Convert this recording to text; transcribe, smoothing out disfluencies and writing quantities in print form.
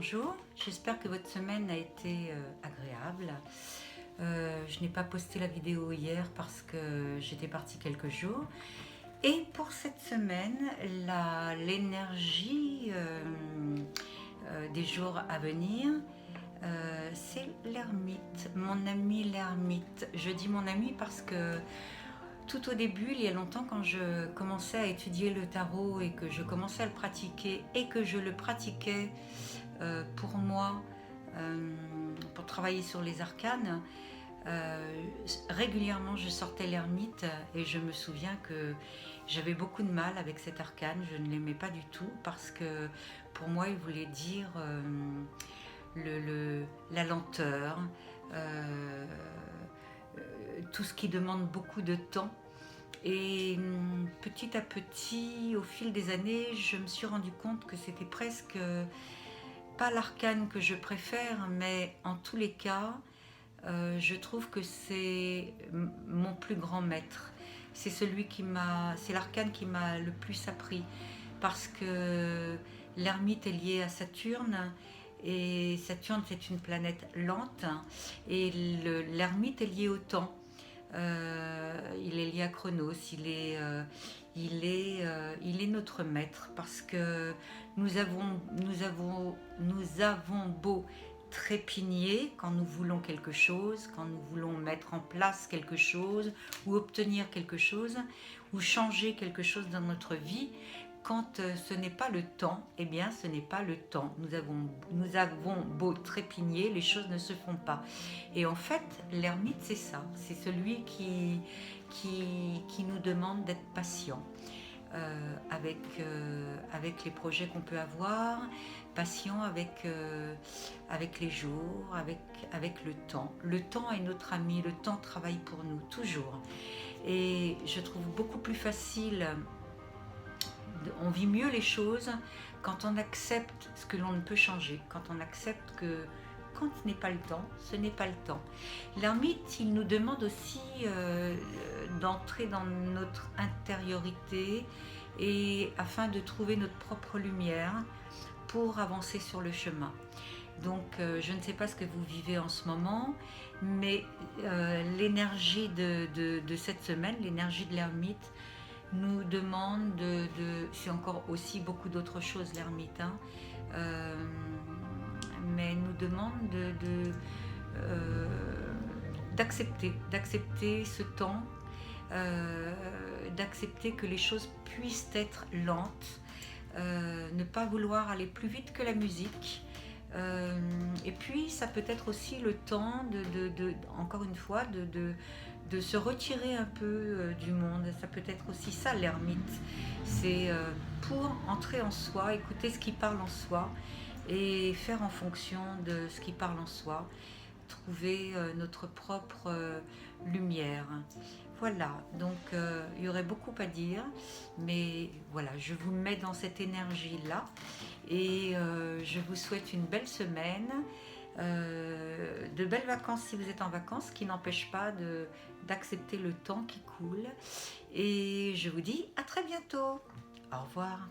bonjour, j'espère que votre semaine a été agréable. Je n'ai pas posté la vidéo hier parce que j'étais partie quelques jours. Et pour cette semaine, l'énergie des jours à venir, c'est l'ermite, mon ami l'ermite. Je dis mon ami parce que tout au début, il y a longtemps, quand je commençais à étudier le tarot et que je commençais à le pratiquer et que je le pratiquais pour moi, pour travailler sur les arcanes, régulièrement je sortais l'ermite et je me souviens que j'avais beaucoup de mal avec cet arcane. Je ne l'aimais pas du tout parce que pour moi il voulait dire la lenteur, tout ce qui demande beaucoup de temps. Et petit à petit, au fil des années, je me suis rendu compte que c'était presque pas l'arcane que je préfère, mais en tous les cas, je trouve que c'est mon plus grand maître. C'est c'est l'arcane qui m'a le plus appris, parce que l'ermite est lié à Saturne. Et Saturne, c'est une planète lente, et l'ermite est lié au temps. Il est lié à Chronos, il est notre maître, parce que nous avons beau trépigner quand nous voulons quelque chose, quand nous voulons mettre en place quelque chose ou obtenir quelque chose ou changer quelque chose dans notre vie. Quand ce n'est pas le temps, eh bien ce n'est pas le temps. Nous avons beau trépigner, les choses ne se font pas. Et en fait, l'ermite, c'est ça. C'est celui qui nous demande d'être patient avec les projets qu'on peut avoir, patient avec les jours, avec le temps. Le temps est notre ami, le temps travaille pour nous, toujours. Et je trouve beaucoup plus facile, on vit mieux les choses quand on accepte ce que l'on ne peut changer, quand on accepte que quand ce n'est pas le temps, ce n'est pas le temps. L'ermite, il nous demande aussi d'entrer dans notre intériorité et afin de trouver notre propre lumière pour avancer sur le chemin. Donc je ne sais pas ce que vous vivez en ce moment, mais l'énergie de cette semaine, l'énergie de l'ermite, nous demande c'est encore aussi beaucoup d'autres choses l'ermite, hein, mais nous demande d'accepter ce temps, d'accepter que les choses puissent être lentes, ne pas vouloir aller plus vite que la musique. Et puis ça peut être aussi le temps encore une fois, de se retirer un peu du monde. Ça peut être aussi ça l'ermite. C'est pour entrer en soi, écouter ce qui parle en soi et faire en fonction de ce qui parle en soi, trouver notre propre lumière. Voilà, donc il y aurait beaucoup à dire, mais voilà, je vous mets dans cette énergie-là et je vous souhaite une belle semaine, de belles vacances si vous êtes en vacances, qui n'empêchent pas d'accepter le temps qui coule. Et je vous dis à très bientôt. Au revoir.